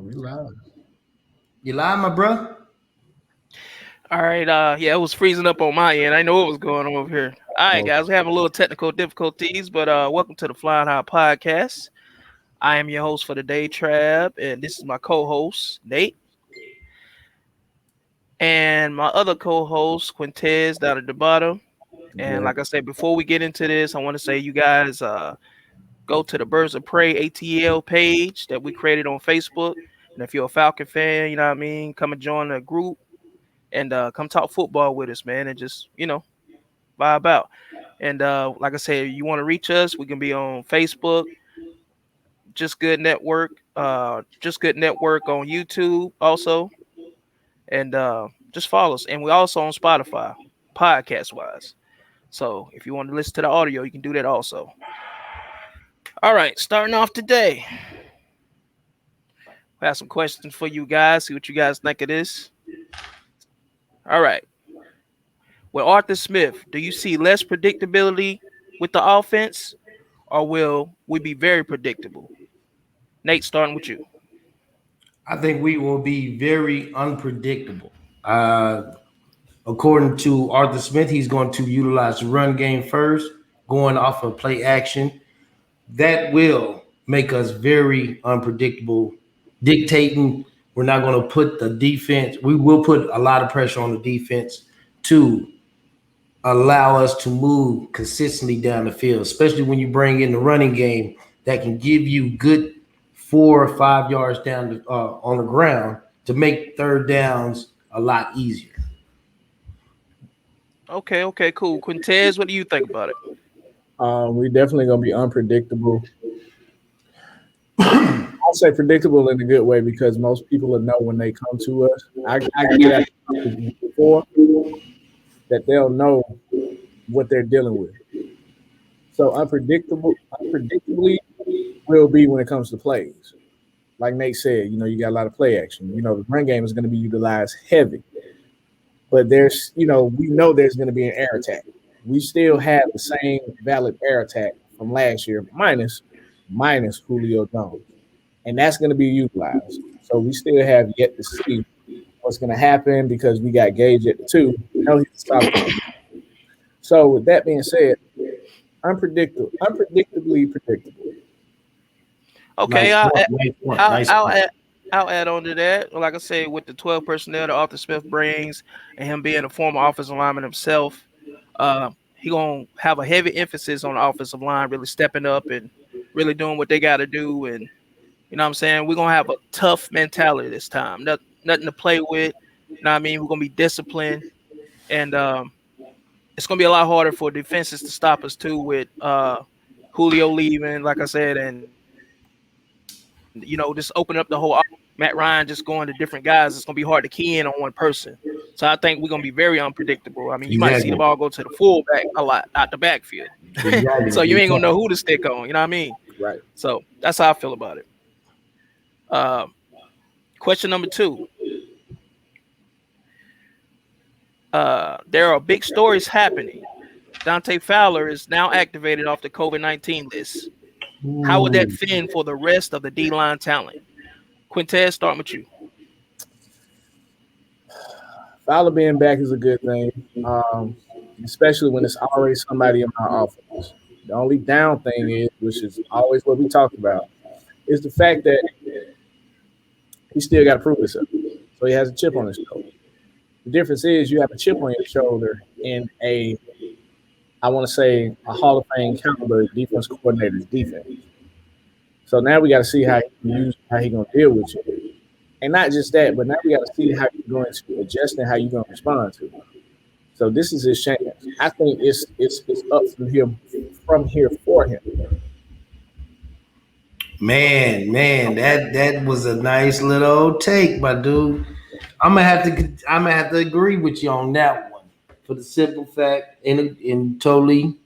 We live. You live, my bro? All right, yeah, it was freezing up on my end. I know what was going on over here. All right, Oh, guys, we're having a little technical difficulties, but welcome to the Flying High Podcast. I am your host for the day, Trav, and this is my co-host, Nate, and my other co-host, Quintez, down at the bottom. And yeah. like I said, before we get into this, I want to say you guys go to the Birds of Prey ATL page that we created on Facebook. And if you're a Falcon fan, you know what I mean, come and join the group and come talk football with us, man, and just, vibe out. And like I said, you want to reach us, we can be on Facebook, Just Good Network on YouTube also, and just follow us. And we also on Spotify, podcast wise. So if you want to listen to the audio, you can do that also. All right, starting off today, we have some questions for you guys. See what you guys think of this. All right, with Arthur Smith, do you see less predictability with the offense, or will we be very predictable? Nate, starting with you. I think we will be very unpredictable. According to Arthur Smith, he's going to utilize the run game first, going off of play action. That will make us very unpredictable, dictating. We're not going to put the defense, we will put a lot of pressure on the defense to allow us to move consistently down the field, especially when you bring in the running game that can give you good 4 or 5 yards down on the ground to make third downs a lot easier. Okay, cool. Quintez, what do you think about it? We definitely gonna be unpredictable. I'll say predictable in a good way because most people will know when they come to us. I get that before that they'll know what they're dealing with. So unpredictably will be when it comes to plays. Like Nate said, you got a lot of play action. The run game is going to be utilized heavy, but we know there's going to be an air attack. We still have the same valid air attack from last year, minus Julio Jones, and that's going to be utilized. So we still have yet to see what's going to happen because we got Gage at the 2. No, he's solid. So with that being said, unpredictably predictable. Okay, Nice I'll point. add, Nice point. I'll, Nice I'll point. add, I'll add on to that. Like I said, with the 12 personnel that Arthur Smith brings, and him being a former offensive lineman himself, he gonna have a heavy emphasis on the offensive line, really stepping up and really doing what they got to do. And you know what I'm saying, we're gonna have a tough mentality this time. Nothing to play with. You know what I mean? We're gonna be disciplined, and it's gonna be a lot harder for defenses to stop us too with Julio leaving, like I said, and just opening up the whole Matt Ryan just going to different guys. It's gonna be hard to key in on one person. So I think we're gonna be very unpredictable. I mean, you might see the ball Exactly. go to the fullback a lot out the backfield, so Exactly. you ain't Good gonna know point. who to stick on. You know what I mean? Right. So that's how I feel about it. Uh, Question number two. There are big stories happening. Dante Fowler is now activated off the COVID-19 list. How would that Ooh. fit in for the rest of the D line talent? Quintez, start with you. Fowler being back is a good thing, especially when it's already somebody in my offense. The only down thing is, which is always what we talk about, is the fact that he still got to prove himself. So he has a chip on his shoulder. The difference is you have a chip on your shoulder in I want to say, a Hall of Fame caliber defense coordinator's defense. So now we got to see how he gonna deal with you, and not just that, but now we got to see how you're going to adjust and how you're gonna respond to it. So this is his chance. I think it's up from here for him. Man, that was a nice little take, my dude. I'm gonna have to agree with you on that one for the simple fact and totally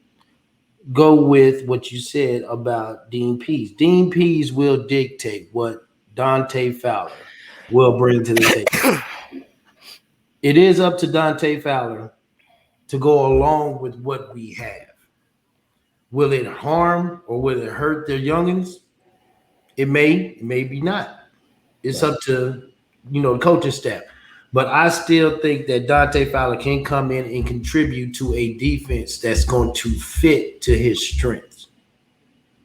go with what you said about Dean Pease. Dean Pease will dictate what Dante Fowler will bring to the table. It is up to Dante Fowler to go along with what we have. Will it harm or will it hurt their youngins? It may be not. It's up to the coaching staff. But I still think that Dante Fowler can come in and contribute to a defense that's going to fit to his strengths,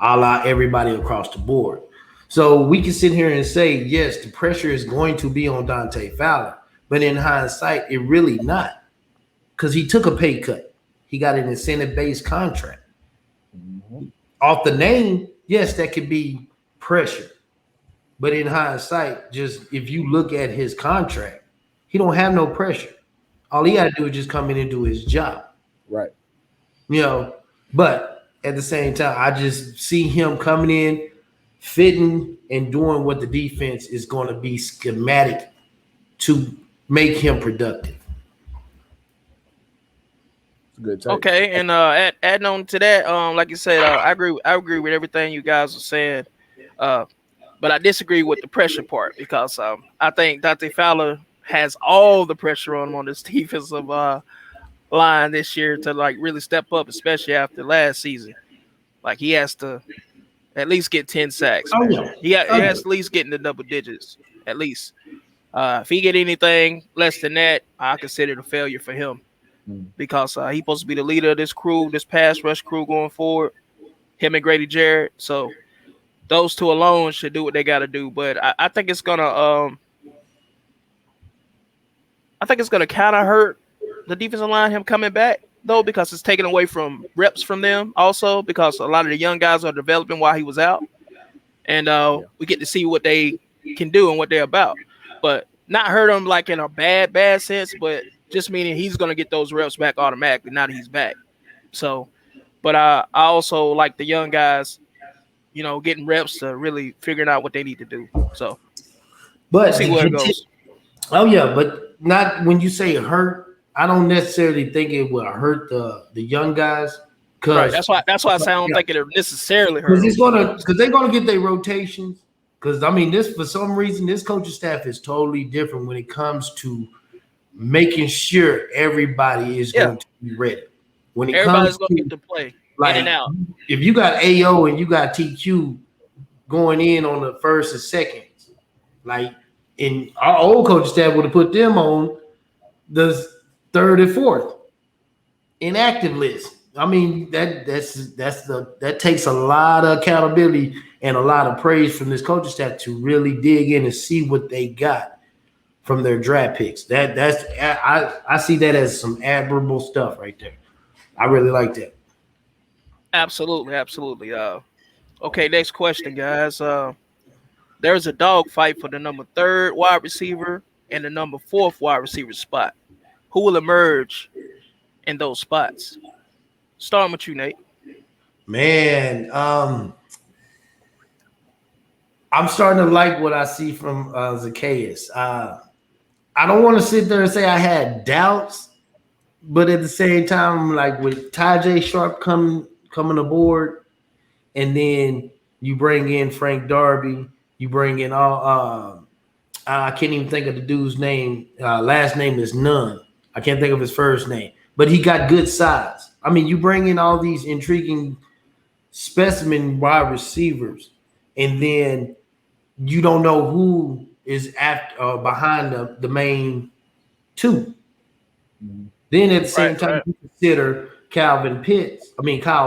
a la everybody across the board. So we can sit here and say, yes, the pressure is going to be on Dante Fowler. But in hindsight, it really not. Because he took a pay cut. He got an incentive-based contract. Off the name, yes, that could be pressure. But in hindsight, just if you look at his contract, he don't have no pressure. All he got to do is just come in and do his job. Right. But at the same time, I just see him coming in, fitting, and doing what the defense is going to be schematic to make him productive. Good take. Okay, and adding on to that, like you said, I agree with everything you guys are saying, but I disagree with the pressure part because I think Dante Fowler has all the pressure on him on this defensive line this year to like really step up, especially after last season. Like he has to at least get 10 sacks. Oh, Man. yeah. He has to at least get in the double digits, at least. If he get anything less than that, I consider it a failure for him. Because he's supposed to be the leader of this crew, this pass rush crew going forward. Him and Grady Jarrett. So those two alone should do what they got to do. But I think it's gonna kind of hurt the defensive line him coming back though, because it's taken away from reps from them also because a lot of the young guys are developing while he was out, and we get to see what they can do and what they're about. But not hurt him like in a bad sense, but just meaning he's going to get those reps back automatically now that he's back. So, but I also like the young guys, getting reps to really figuring out what they need to do. So, but see where it goes. Oh yeah, but not when you say hurt. I don't necessarily think it will hurt the young guys. Right. That's why I say I don't think it'll necessarily hurt. Because they're gonna get their rotations. Because this for some reason this coaching staff is totally different when it comes to making sure everybody is going to be ready. When everybody's going to get to play in and out. If you got AO and you got TQ going in on the first and seconds, like in our old coaching staff would have put them on the third and fourth inactive list. I mean that takes a lot of accountability and a lot of praise from this coaching staff to really dig in and see what they got from their draft picks. I see that as some admirable stuff right there. I really like that. Absolutely. Okay, next question, guys. There's a dog fight for the number 3rd wide receiver and the number 4th wide receiver spot. Who will emerge in those spots? Starting with you, Nate. Man, I'm starting to like what I see from Zacchaeus. I don't want to sit there and say I had doubts, but at the same time, like with Tajay Sharp coming aboard, and then you bring in Frank Darby, you bring in all. I can't even think of the dude's name. Last name is Nunn. I can't think of his first name, but he got good size. I mean, you bring in all these intriguing specimen wide receivers, and then you don't know who is behind the main two. Then at the same time, you consider Kyle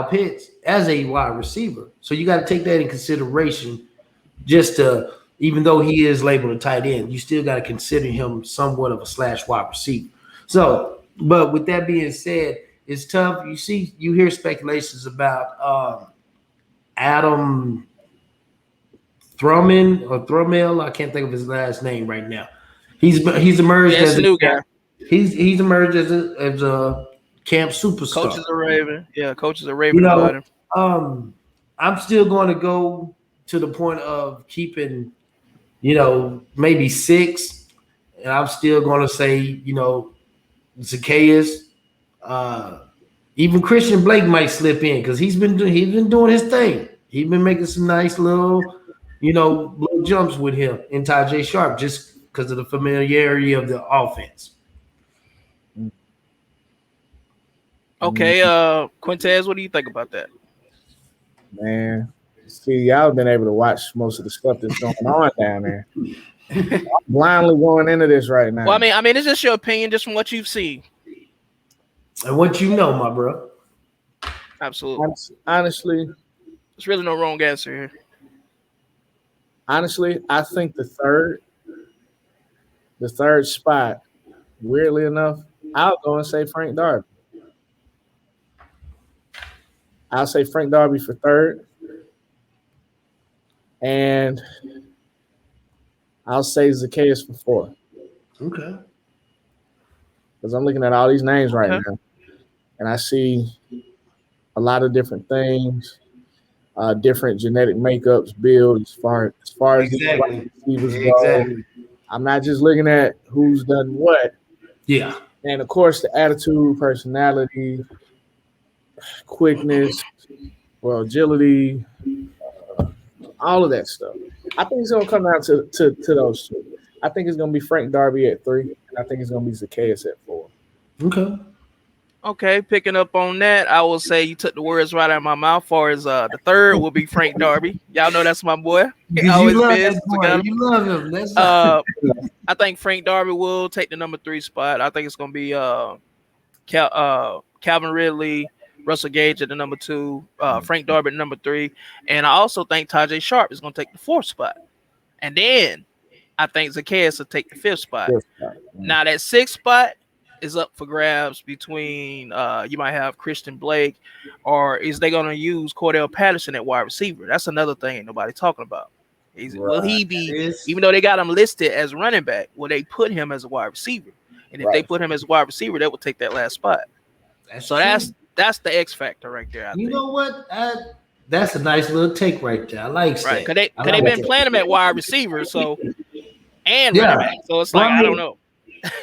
Pitts as a wide receiver. So you got to take that in consideration. Even though he is labeled a tight end, you still got to consider him somewhat of a slash wide receiver. So, but with that being said, it's tough. You hear speculations about Adam Thrummel. I can't think of his last name right now. He's emerged as a new guy. He's emerged as a camp superstar. Coaches are raving. Yeah, coaches are raving about him. I'm still going to go to the point of keeping, maybe 6, and I'm still going to say, Zacchaeus. Even Christian Blake might slip in because he's been doing his thing. He's been making some nice little jumps with him and Tajay Sharp just because of the familiarity of the offense. Okay, Quintez, what do you think about that? Man, See, y'all been able to watch most of the stuff that's going on down there. I'm blindly going into this right now. Well, I mean, it's just your opinion, just from what you've seen. And what you know, my bro. Absolutely. Honestly, There's really no wrong answer here. I think the third spot, weirdly enough, I'll go and say Frank Darby. I'll say Frank Darby for third. And I'll say Zacchaeus for fourth. Okay. Because I'm looking at all these names right Okay. now. And I see a lot of different things, different genetic makeups, build as far as these Exactly. wide receivers go. Exactly. I'm not just looking at who's done what. Yeah. And of course, the attitude, personality, quickness, agility, all of that stuff. I think it's gonna come down to those two. I think it's gonna be Frank Darby at 3, and I think it's gonna be Zacchaeus at 4. Okay. Okay, picking up on that, I will say you took the words right out of my mouth. Far as the third will be Frank Darby. Y'all know that's my boy. He always You love been. that boy. You love him. That's I think Frank Darby will take the number 3 spot. I think it's gonna be Calvin Ridley, Russell Gage at the number 2, Frank Darby at number 3, and I also think Tajay Sharp is gonna take the 4th spot, and then I think Zacchaeus will take the 5th spot. Now that 6th spot is up for grabs between you might have Christian Blake, or is they gonna use Cordell Patterson at wide receiver? That's another thing ain't nobody talking about. Will he be, even though they got him listed as running back, will they put him as a wide receiver? And if they put him as a wide receiver, that will take that last spot. That's the X factor right there. I think. know what? That's a nice little take right there. I like that. Right, because they've been playing him at wide receiver, so and running back. So it's like I don't know.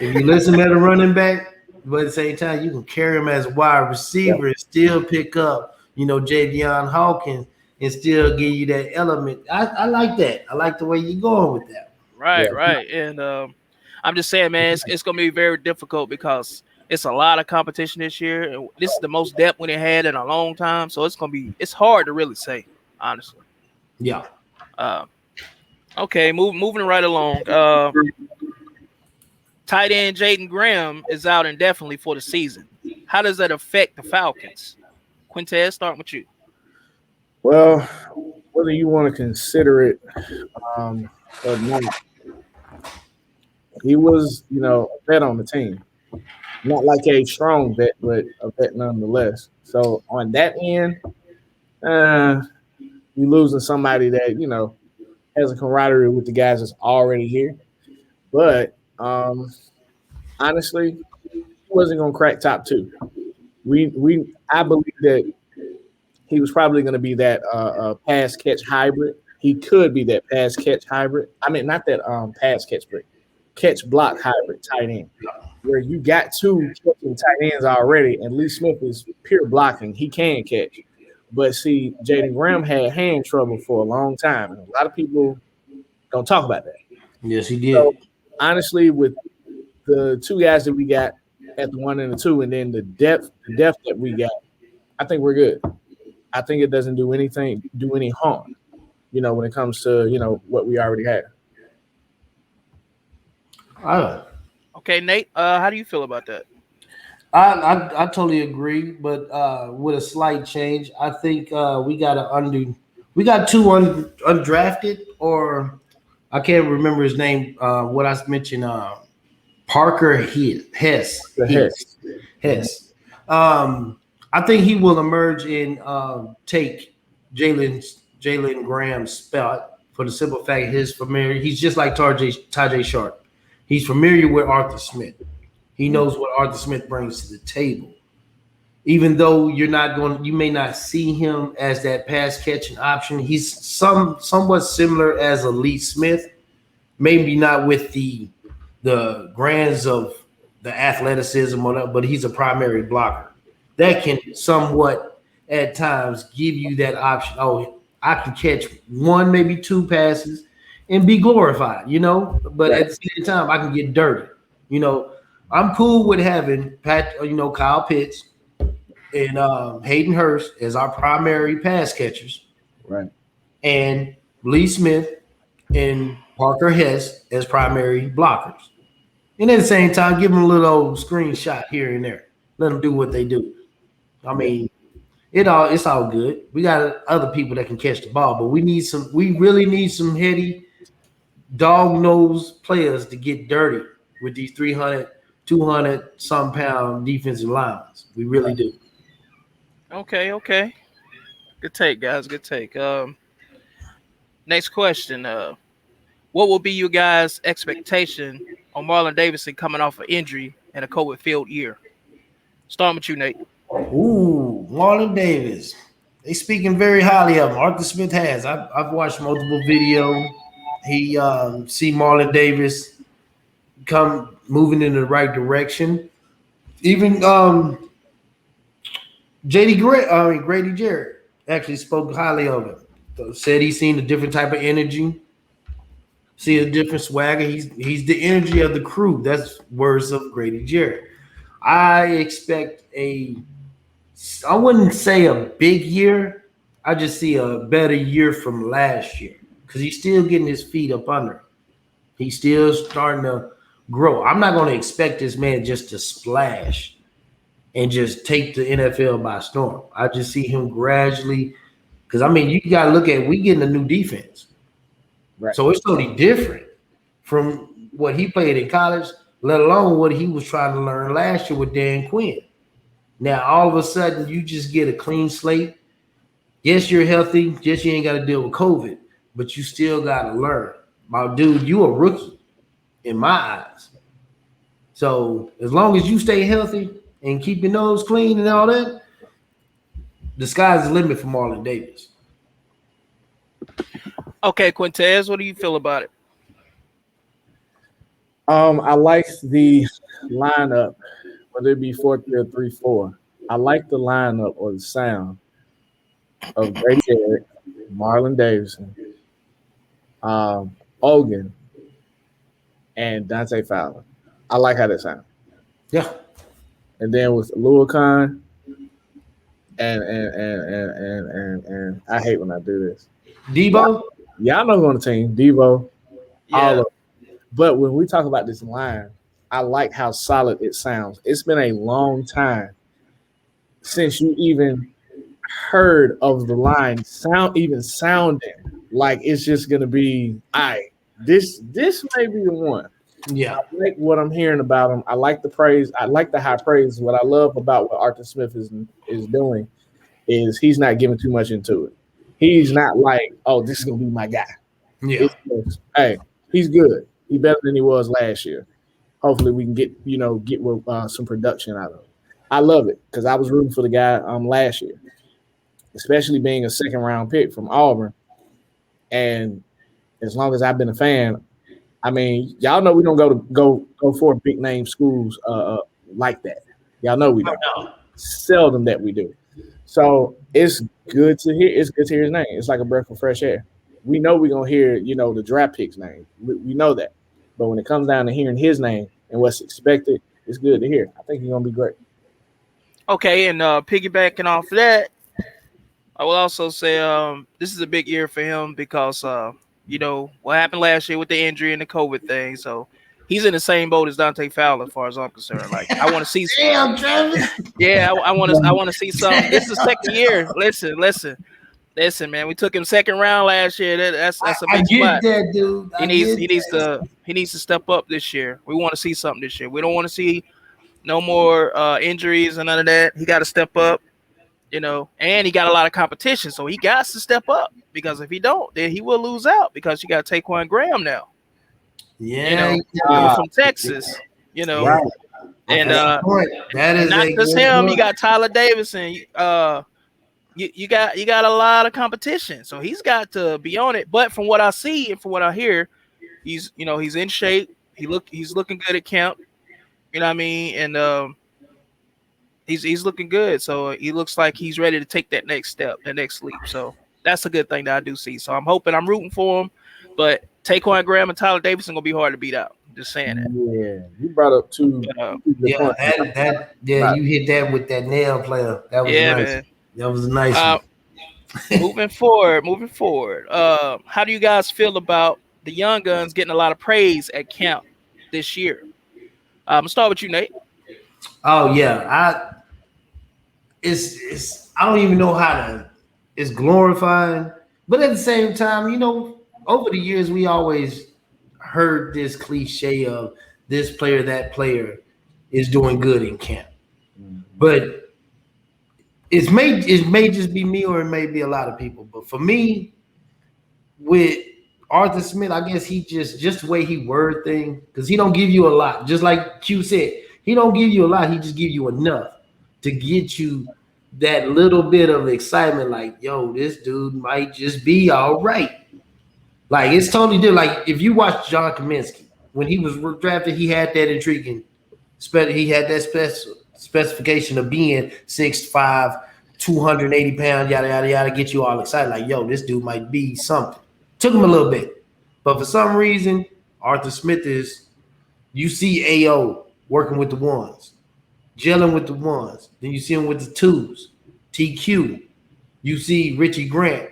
If you listen at a running back, but at the same time, you can carry him as a wide receiver and still pick up, Javion Hawkins and still give you that element. I like that. I like the way you're going with that. Right. And I'm just saying, man, it's going to be very difficult because it's a lot of competition this year. And this is the most depth we had in a long time. So it's hard to really say, honestly. Yeah. Okay, moving right along. Tight end Jaden Graham is out indefinitely for the season. How does that affect the Falcons? Quintez, start with you. Well, whether you want to consider it or not, he was, a vet on the team. Not like a strong vet, but a vet nonetheless. So on that end, you're losing somebody that, has a camaraderie with the guys that's already here. But honestly, he wasn't going to crack top 2. I believe that he was probably going to be that pass catch hybrid. He could be that pass catch hybrid. I mean, not that pass catch, but catch block hybrid tight end, where you got 2 catching tight ends already, and Lee Smith is pure blocking. He can catch. But see, Jaden Graham had hand trouble for a long time, and a lot of people don't talk about that. Yes, he did. So, honestly, with the 2 guys that we got at the 1 and the 2, and then the depth that we got, I think we're good. I think it doesn't do any harm, when it comes to, what we already have. Okay, Nate, how do you feel about that? I totally agree, but with a slight change. I think we got 2 undrafted, or I can't remember his name. What I mentioned, Parker Hess. I think he will emerge and take Jalen Graham's spot for the simple fact he's familiar. He's just like Tajay Sharp. He's familiar with Arthur Smith. He knows what Arthur Smith brings to the table. Even though you may not see him as that pass catching option. He's somewhat similar as a Lee Smith, maybe not with the grands of the athleticism or that, but he's a primary blocker. That can somewhat at times give you that option. Oh, I can catch 1, maybe 2 passes and be glorified, but at the same time, I can get dirty. I'm cool with having Kyle Pitts and Hayden Hurst as our primary pass catchers. Right. and Lee Smith and Parker Hess as primary blockers. And at the same time, give them a little old screenshot here and there. Let them do what they do. I Yeah. mean, it's all good. We got other people that can catch the ball, but we really need some heady dog nose players to get dirty with these 300, 200 some pound defensive linemen. We really do. Okay, okay. Good take, guys. Good take. Next question. What will be you guys' expectation on Marlon Davidson coming off an injury and a COVID-filled year? Starting with you, Nate. Ooh, Marlon Davis. They speaking very highly of him. Arthur Smith has. I've watched multiple videos. He see Marlon Davis come moving in the right direction. Even Grady Jarrett actually spoke highly of him. So said he's seen a different type of energy, see a different swagger. He's the energy of the crew. That's words of Grady Jarrett. I expect I wouldn't say a big year. I just see a better year from last year because he's still getting his feet up under him. He's still starting to grow. I'm not going to expect this man just to splash and just take the NFL by storm. I just see him gradually because I mean you got to look at we getting a new defense, Right. so it's totally different from what he played in college, let alone what he was trying to learn last year with Dan Quinn. Now all of a sudden you just get a clean slate. Yes, you're healthy. Yes, you ain't got to deal with COVID, but you still got to learn. My dude, you a rookie in my eyes. So as long as you stay healthy and keep your nose clean and all that, the sky's the limit for Marlon Davis. Okay, Quintez, what do you feel about it? I like the lineup, whether it be 4-3 or 3-4. I like the lineup or the sound of Grady Jarrett, Marlon Davidson, Ogun, and Dante Fowler. I like how that sounds. Yeah. And then with Lua Khan, and I hate when I do this. Debo? Y'all know who on the team, Devo, all Yeah. of. But when we talk about this line, I like how solid it sounds. It's been a long time since you even heard of the line sounding like it's just gonna be this may be the one. Yeah. I like what I'm hearing about him. I like the praise. I like the high praise. What I love about what Arthur Smith is doing is he's not giving too much into it. He's not like, oh, this is gonna be my guy. Yeah. It's just, hey, he's good. He's better than he was last year. Hopefully, we can get some production out of him. I love it because I was rooting for the guy last year, especially being a second round pick from Auburn. And as long as I've been a fan, I mean, y'all know we don't go for big name schools like that. Y'all know we don't. Seldom that we do. So it's good to hear. It's good to hear his name. It's like a breath of fresh air. We know we're gonna hear, the draft pick's name. We know that. But when it comes down to hearing his name and what's expected, it's good to hear. I think he's gonna be great. Okay, and piggybacking off that, I will also say this is a big year for him because what happened last year with the injury and the COVID thing. So he's in the same boat as Dante Fowler, as far as I'm concerned. Like I want to see. Damn, Travis. Yeah, I want to see something. This is the second year. Listen, man. We took him second round last year. That's a I big get spot. that, dude. He needs to step up this year. We want to see something this year. We don't want to see no more injuries and none of that. He got to step up, and he got a lot of competition, so he got to step up because if he don't, then he will lose out because you got Taquan Graham now. Yeah. Coming from Texas, Right. and that is not a just good him. point. You got Tyler Davidson. You got a lot of competition, so he's got to be on it. But from what I see and from what I hear, he's in shape. He's looking good at camp. You know what I mean? And he's looking good. So he looks like he's ready to take that next step, that next leap. So that's a good thing that I do see. So I'm rooting for him. But Taquan Graham and Tyler Davidson gonna be hard to beat out. Just saying that. Yeah, you brought up two. Yeah, you hit that with that nail player. That was nice. Man. That was a nice one. Moving forward. How do you guys feel about the young guns getting a lot of praise at camp this year? I'm gonna start with you, Nate. Oh yeah, it's I don't even know how to. It's glorifying, but at the same time, over the years we always heard this cliche of this player, that player is doing good in camp, but it may just be me or it may be a lot of people. But for me, with Arthur Smith, I guess he just the way he word thing, because he don't give you a lot. Just like Q said, he don't give you a lot. He just give you enough to get you that little bit of excitement. Like, yo, this dude might just be all right. Like it's totally different. Like if you watch John Kaminsky when he was drafted, he had that intriguing. He had that specification of being 6'5", 280 pounds, yada yada yada, get you all excited. Like, yo, this dude might be something. Took him a little bit, but for some reason, Arthur Smith is. You see AO working with the ones, gelling with the ones. Then you see him with the twos. TQ. You see Richie Grant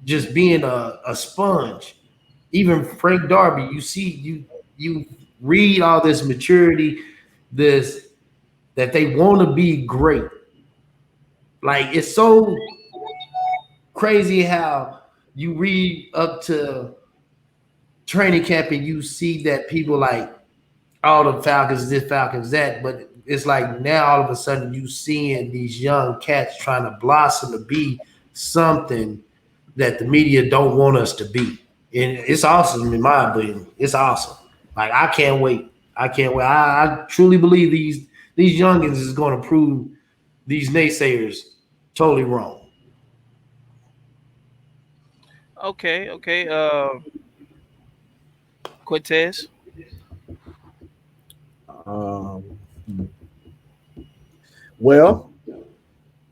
just being a sponge. Even Frank Darby. You see you read all this maturity, this that they want to be great. Like it's so crazy how you read up to training camp and you see that people like all the Falcons this, Falcons that, but it's like now all of a sudden you seeing these young cats trying to blossom to be something that the media don't want us to be. And it's awesome in my opinion. It's awesome. Like I can't wait. I can't wait. I truly believe these youngins is going to prove these naysayers totally wrong. Okay. Cortez. Um, well,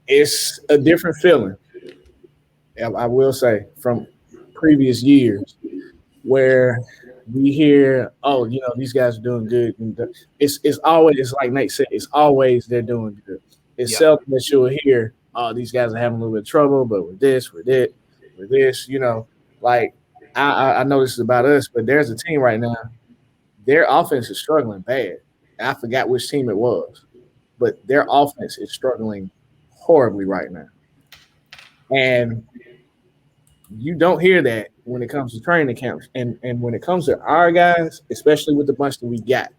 it's a different feeling. I will say from previous years where we hear, oh, these guys are doing good. And it's always, it's like Nate said, it's always they're doing good. It's Yeah. seldom that you'll hear, oh, these guys are having a little bit of trouble, but with this, with it, with this, like I know this is about us, but there's a team right now. Their offense is struggling bad. I forgot which team it was, but their offense is struggling horribly right now. And you don't hear that when it comes to training camps. And when it comes to our guys, especially with the bunch that we got,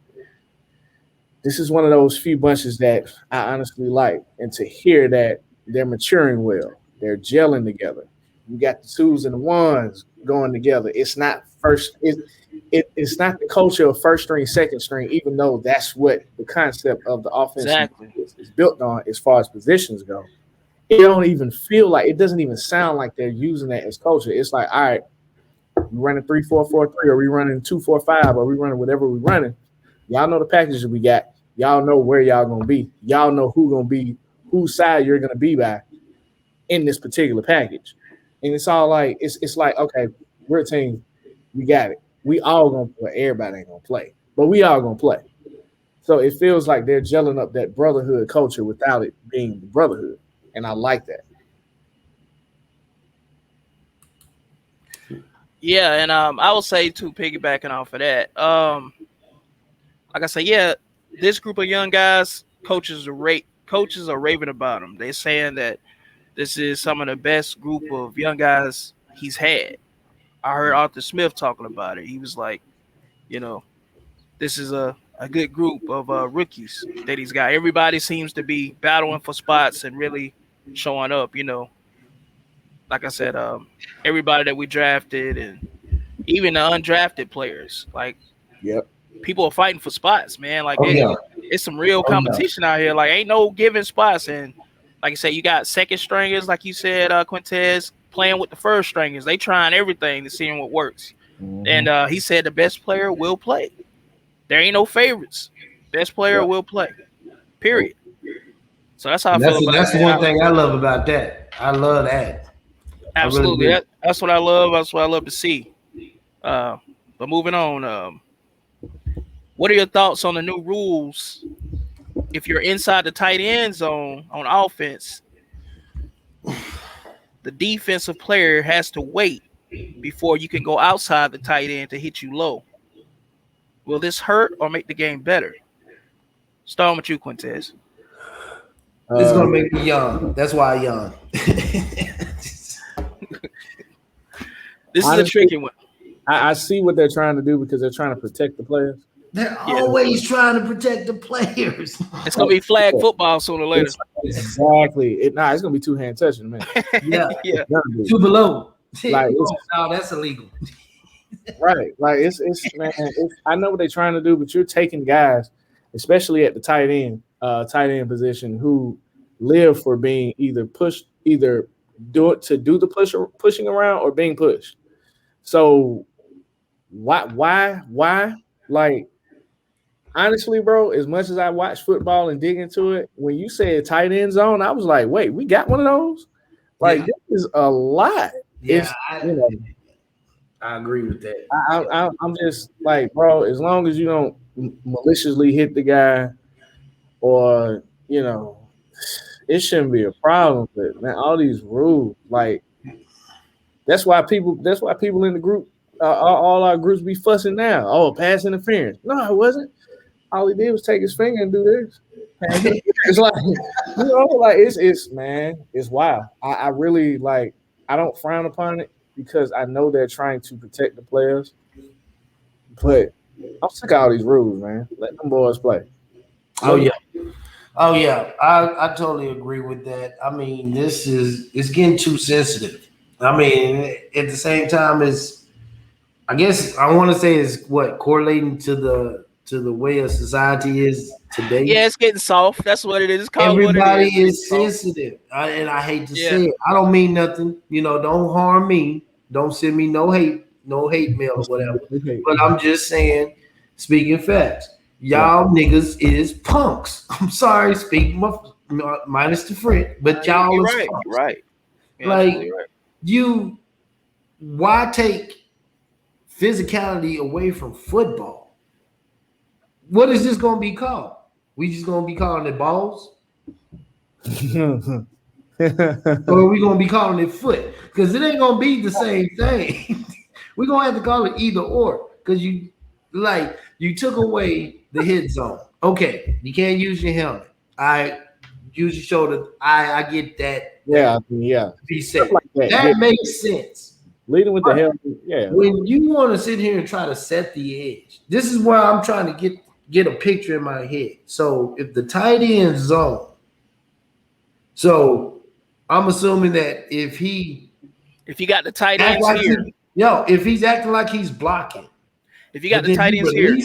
this is one of those few bunches that I honestly like. And to hear that they're maturing well, they're gelling together. You got the twos and the ones going together. It's not it's not the culture of first string, second string, even though that's what the concept of the offense Exactly. is built on as far as positions go. It don't even feel like it doesn't even sound like they're using that as culture. It's like, all right, we running 3-4-4-3, or we running 2-4-5, or we running whatever we running. Y'all know the packages we got. Y'all know where y'all gonna be. Y'all know who gonna be, whose side you're gonna be by in this particular package. And it's all like it's like, okay, we're a team, we got it. We all gonna play. Everybody ain't gonna play, but we all gonna play. So it feels like they're gelling up that brotherhood culture without it being the brotherhood, and I like that. Yeah, and I would say too, piggybacking off of that. Like I say, yeah, this group of young guys, coaches are raving about them. They're saying that this is some of the best group of young guys he's had. I heard Arthur Smith talking about it. He was like, you know, this is a good group of rookies that he's got. Everybody seems to be battling for spots and really showing up. Like I said, everybody that we drafted and even the undrafted players, like Yep. people are fighting for spots, man. Like Oh yeah. it's some real Oh yeah. competition out here. Like ain't no giving spots. And like you said, you got second stringers, like you said, Quintez playing with the first stringers. They trying everything to see what works. Mm-hmm. And he said the best player will play. There ain't no favorites. Best player Yep. will play. Period. So that's how I And feel about it, that's man. one thing I love about that. I love that. I really Absolutely. do. That's what I love. That's what I love to see. But moving on, what are your thoughts on the new rules? If you're inside the tight end zone on offense, the defensive player has to wait before you can go outside the tight end to hit you low. Will this hurt or make the game better? Starting with you, Quintez. It's gonna make me yawn. That's why I yawn. This Honestly, is a tricky one. I see what they're trying to do because they're trying to protect the players. They're always trying to protect the players. It's gonna be flag football sooner or later. Exactly. It's gonna be two-hand touching, man. Yeah, Yeah. two below. Like, no, that's illegal. Right. Like it's man, I know what they're trying to do, but you're taking guys, especially at the tight end position, who live for being either do the pushing around or being pushed. So why? Like, honestly, bro, as much as I watch football and dig into it, when you said tight end zone, I was like, wait, we got one of those? Like, this is a lot. Yeah, I agree with that. I'm just like, bro, as long as you don't maliciously hit the guy, or it shouldn't be a problem. But man, all these rules, like, that's why people in the group, all our groups be fussing now. Oh, pass interference. No, it wasn't. All he did was take his finger and do this. It's like, it's man, it's wild. I really like. I don't frown upon it because I know they're trying to protect the players. But I'm sick of all these rules, man. Let them boys play. Oh yeah. I totally agree with that. I mean, it's getting too sensitive. I mean, at the same time, I guess I want to say is what correlating to the way a society is today. Yeah, it's getting soft. That's what it is. It's called Everybody what it is. is sensitive, and I hate to say it. I don't mean nothing. Don't harm me. Don't send me no hate mail or whatever. But I'm just saying, speaking facts. Y'all niggas is punks. I'm sorry, speaking minus the French, but y'all is right, punks. Right. Yeah, like right. Why take physicality away from football? What is this going to be called? We just going to be calling it balls? Or are we going to be calling it foot? Because it ain't going to be the same thing. We're going to have to call it either or. Because you took away the hit zone. Okay, you can't use your helmet. I use your shoulder. I get that. Yeah. Be safe. Like that makes sense. Leading with the helmet. Yeah. When you want to sit here and try to set the edge, this is where I'm trying to get a picture in my head. So if the tight end zone, so I'm assuming that if you got the tight ends here, if he's acting like he's blocking, if you got the tight ends here,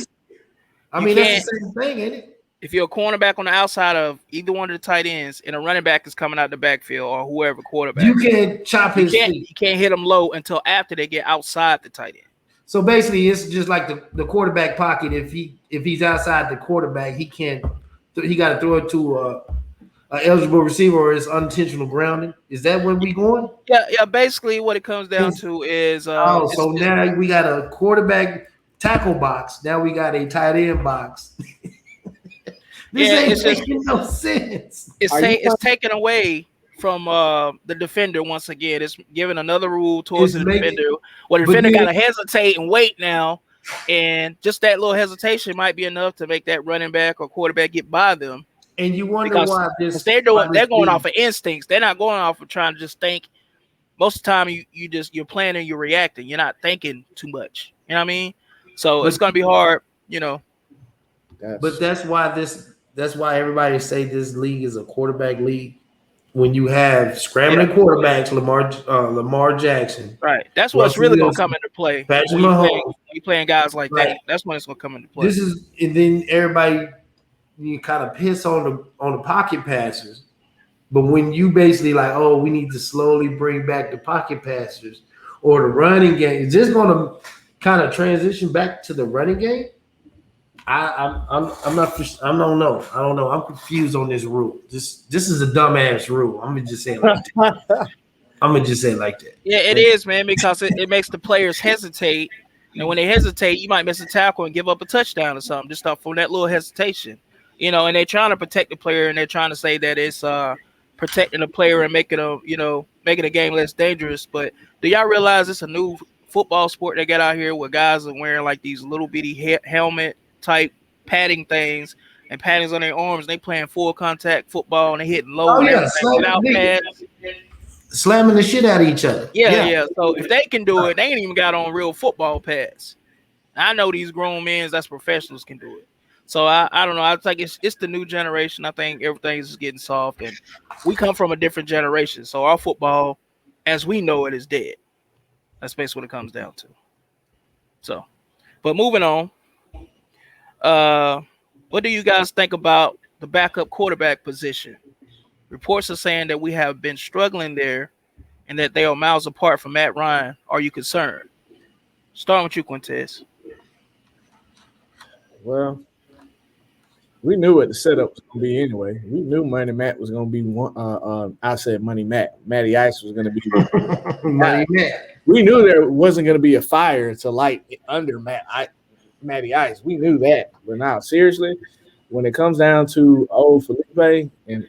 I mean that's the same thing, ain't it? If you're a cornerback on the outside of either one of the tight ends and a running back is coming out the backfield or whoever quarterback, you can't chop his feet. You can't hit him low until after they get outside the tight end. So basically, it's just like the quarterback pocket. If he's outside the quarterback, he can't. He got to throw it to a eligible receiver or it's unintentional grounding. Is that where we going? Yeah. Basically, what it comes down to is so now we got a quarterback tackle box. Now we got a tight end box. This ain't making no sense. It's taken away from the defender once again. It's giving another rule towards the defender. Well, the defender got to hesitate and wait now, and just that little hesitation might be enough to make that running back or quarterback get by them. And you wonder why this? They're going off of instincts. They're not going off of trying to just think. Most of the time, you're planning, you're reacting. You're not thinking too much. You know what I mean? So it's going to be hard. But that's why everybody say this league is a quarterback league. When you have scrambling quarterbacks, Lamar Jackson, right? That's what's really going to come into play. Patrick Mahomes, when you playing guys like that, that's when it's going to come into play. And then everybody kind of piss on the pocket passers, but when you basically we need to slowly bring back the pocket passers or the running game, is this going to kind of transition back to the running game? I'm not. I don't know. I'm confused on this rule. This is a dumbass rule. I'm gonna just say it like that. Yeah, it is, man, because it makes the players hesitate, and when they hesitate, you might miss a tackle and give up a touchdown or something just from that little hesitation, and they're trying to protect the player and they're trying to say that it's protecting the player and making a game less dangerous. But do y'all realize it's a new football sport they got out here where guys are wearing like these little bitty helmet type padding things and paddings on their arms, and they playing full contact football and they hitting low Oh and yeah, everything without pads. slamming the shit out of each other. Yeah, Yeah. yeah. So if they can do it, they ain't even got on real football pads. I know these grown men that's professionals can do it. So I don't know. I think it's the new generation. I think everything is getting soft, and we come from a different generation. So our football, as we know it, is dead. That's basically what it comes down to. So, but moving on. What do you guys think about the backup quarterback position? Reports are saying that we have been struggling there, and that they are miles apart from Matt Ryan. Are you concerned? Starting with you, Quintez. Well, we knew what the setup was going to be anyway. We knew Money Matt was going to be one. I said Money Matt. Matty Ice was going to be Money man. We knew there wasn't going to be a fire to light under Matty Ice. We knew that. But now, seriously, when it comes down to old Felipe and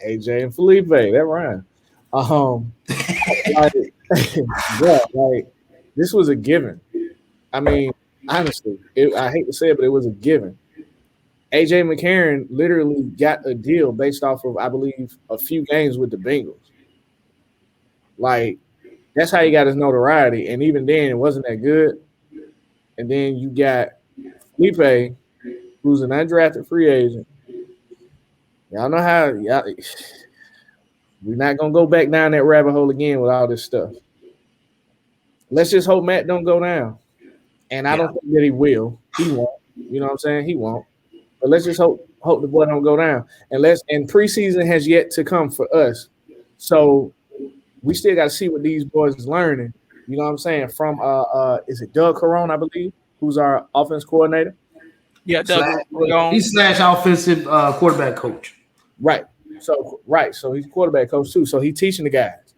AJ and Felipe, that rhyme. Like, yeah, like this was a given. I mean, honestly, I hate to say it, but it was a given. AJ McCarron literally got a deal based off of, I believe, a few games with the Bengals. Like, that's how he got his notoriety. And even then, it wasn't that good. And then you got Felipe, who's an undrafted free agent. Y'all know how we're not going to go back down that rabbit hole again with all this stuff. Let's just hope Matt don't go down. And I don't think that he will. He won't. You know what I'm saying? He won't. But let's just hope the boy don't go down. And preseason has yet to come for us. So we still got to see what these boys is learning. You know what I'm saying? From is it Doug Carone, I believe, who's our offense coordinator? Yeah, Doug. He's / offensive quarterback coach. Right. So he's quarterback coach too. So he's teaching the guys.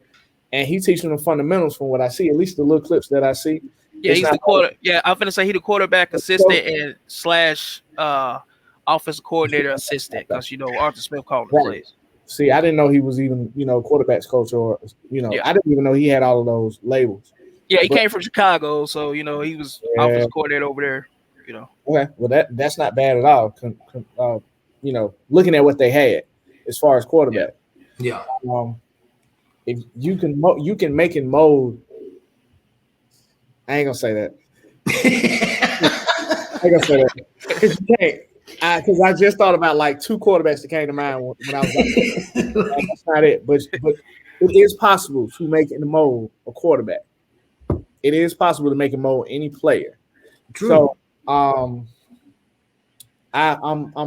And he's teaching them fundamentals from what I see, at least the little clips that I see. Yeah, he's the quarter. Yeah, I'm finna say he's the quarterback assistant and / offensive coordinator assistant, because Arthur Smith called the plays. See, I didn't know he was even quarterback's coach, or I didn't even know he had all of those labels. Yeah, he came from Chicago, so he was offensive coordinator over there. Okay, well that's not bad at all. Looking at what they had as far as quarterback. Yeah. If you can make and mold. I ain't gonna say that. I ain't gonna say that because you can't. Because I just thought about like two quarterbacks that came to mind when I was like, that's not it. But it is possible to make and mold a quarterback. It is possible to make and mold any player. True. So I'm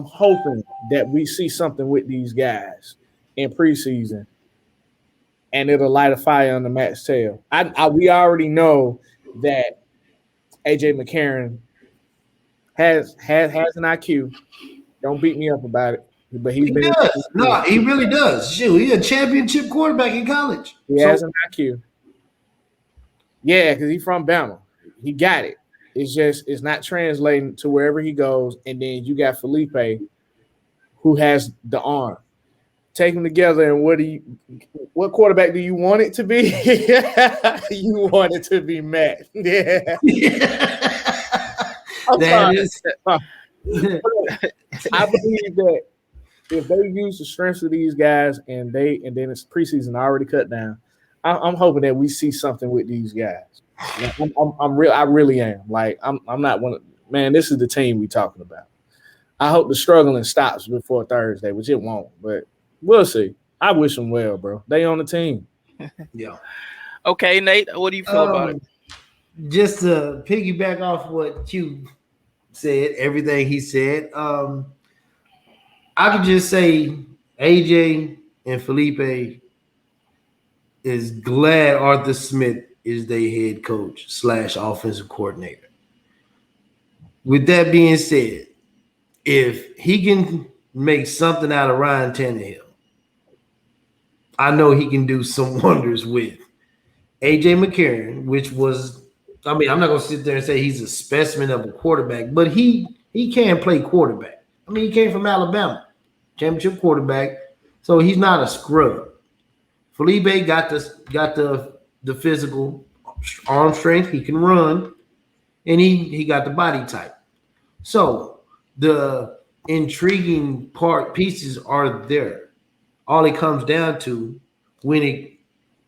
hoping that we see something with these guys in preseason, and it'll light a fire under Matt's tail. We already know that AJ McCarron has an IQ. Don't beat me up about it, but he does. No, he really does. Shoot, he's a championship quarterback in college. He has an IQ. Yeah, because he's from Bama. He got it. It's not translating to wherever he goes. And then you got Felipe, who has the arm. Take them together, and what quarterback do you want it to be? You want it to be Matt. Yeah. I believe that if they use the strengths of these guys and then it's preseason already cut down, I'm hoping that we see something with these guys. I really am. Like I'm not one of, man, this is the team we talking about. I hope the struggling stops before Thursday, which it won't, but we'll see. I wish them well, bro. They on the team. Yeah. Okay, Nate, what do you feel about it? Just to piggyback off what you said, everything he said, I could just say AJ and Felipe is glad Arthur Smith is their head coach / offensive coordinator. With that being said, if he can make something out of Ryan Tannehill, I know he can do some wonders with AJ McCarron, which was, I mean, I'm not going to sit there and say he's a specimen of a quarterback, but he can play quarterback. I mean, he came from Alabama, championship quarterback, So he's not a scrub. Felipe got the physical arm strength. He can run, and he got the body type. So the intriguing pieces are there. All it comes down to when it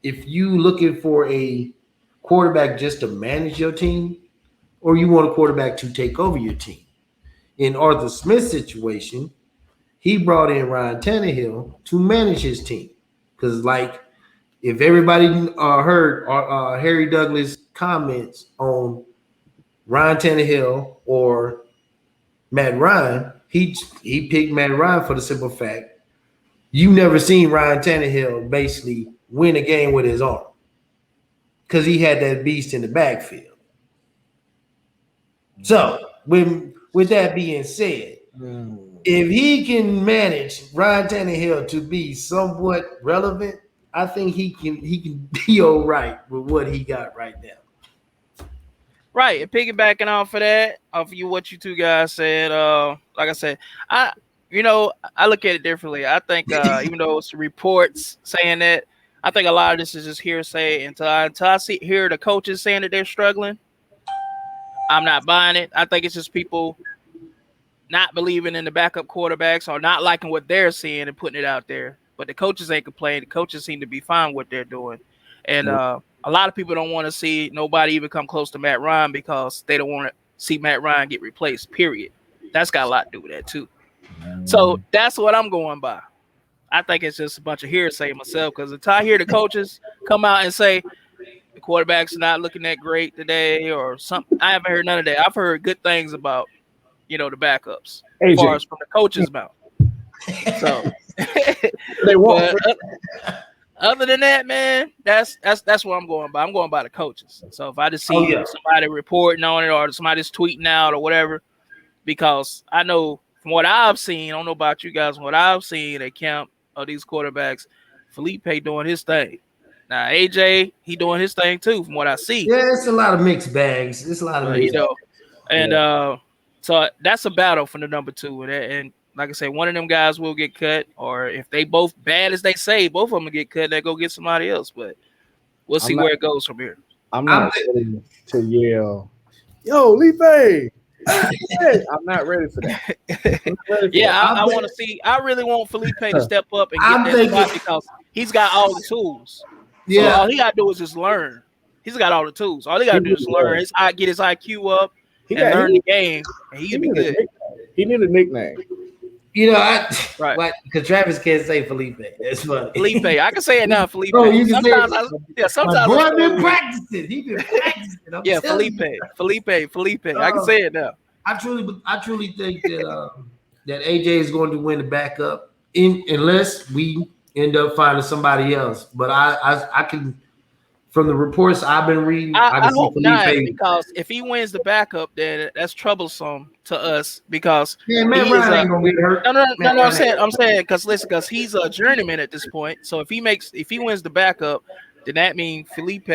if you looking for a quarterback just to manage your team, or you want a quarterback to take over your team. In Arthur Smith's situation, he brought in Ryan Tannehill to manage his team. Because, like, if everybody heard Harry Douglas' comments on Ryan Tannehill or Matt Ryan, he picked Matt Ryan for the simple fact you never seen Ryan Tannehill basically win a game with his arm because he had that beast in the backfield. So, with that being said, if he can manage Ryan Tannehill to be somewhat relevant, I think he can be all right with what he got right now. Right, and piggybacking off of that, off of what you two guys said, like I said, I look at it differently. I think even though it's reports saying that, I think a lot of this is just hearsay. Until I hear the coaches saying that they're struggling, I'm not buying it. I think it's just people not believing in the backup quarterbacks or not liking what they're seeing and putting it out there. But the coaches ain't complaining. The coaches seem to be fine with what they're doing. And a lot of people don't want to see nobody even come close to Matt Ryan because they don't want to see Matt Ryan get replaced, period. That's got a lot to do with that, too. So that's what I'm going by. I think it's just a bunch of hearsay myself because until I hear the coaches come out and say the quarterback's not looking that great today or something, I haven't heard none of that. I've heard good things about, the backups as far as from the coach's mouth. So they won't. Other than that, man, that's what I'm going by. I'm going by the coaches. So if I just see somebody reporting on it or somebody's tweeting out or whatever, because I know from what I've seen, I don't know about you guys, from what I've seen at camp of these quarterbacks, Felipe doing his thing. Now AJ, he doing his thing too, from what I see. Yeah, it's a lot of mixed bags. It's a lot of mixed bags. And so that's a battle for the number 2. And like I said, one of them guys will get cut, or if they both bad as they say, both of them will get cut, they go get somebody else. But we'll see where it goes from here. I'm not ready to yell, "Yo, Lipe!" I'm not ready for that. I want to see. I really want Felipe to step up and get that spot because he's got all the tools. Yeah, so all he got to do is just learn. He's got all the tools. All he got to do is learn. Get his IQ up and learn the game, and he'll be good. He need a nickname. Right? Because Travis can't say Felipe. That's funny. Felipe, I can say it now. Felipe. Oh, you can sometimes say it. Sometimes I've been practicing. He been practicing. Felipe. I can say it now. I truly think that AJ is going to win the backup unless we end up finding somebody else. But I can, from the reports I've been reading, I hope not, because if he wins the backup, then that's troublesome to us because Matt Ryan ain't gonna get hurt. No, I'm saying because he's a journeyman at this point. So if he wins the backup, then that means Felipe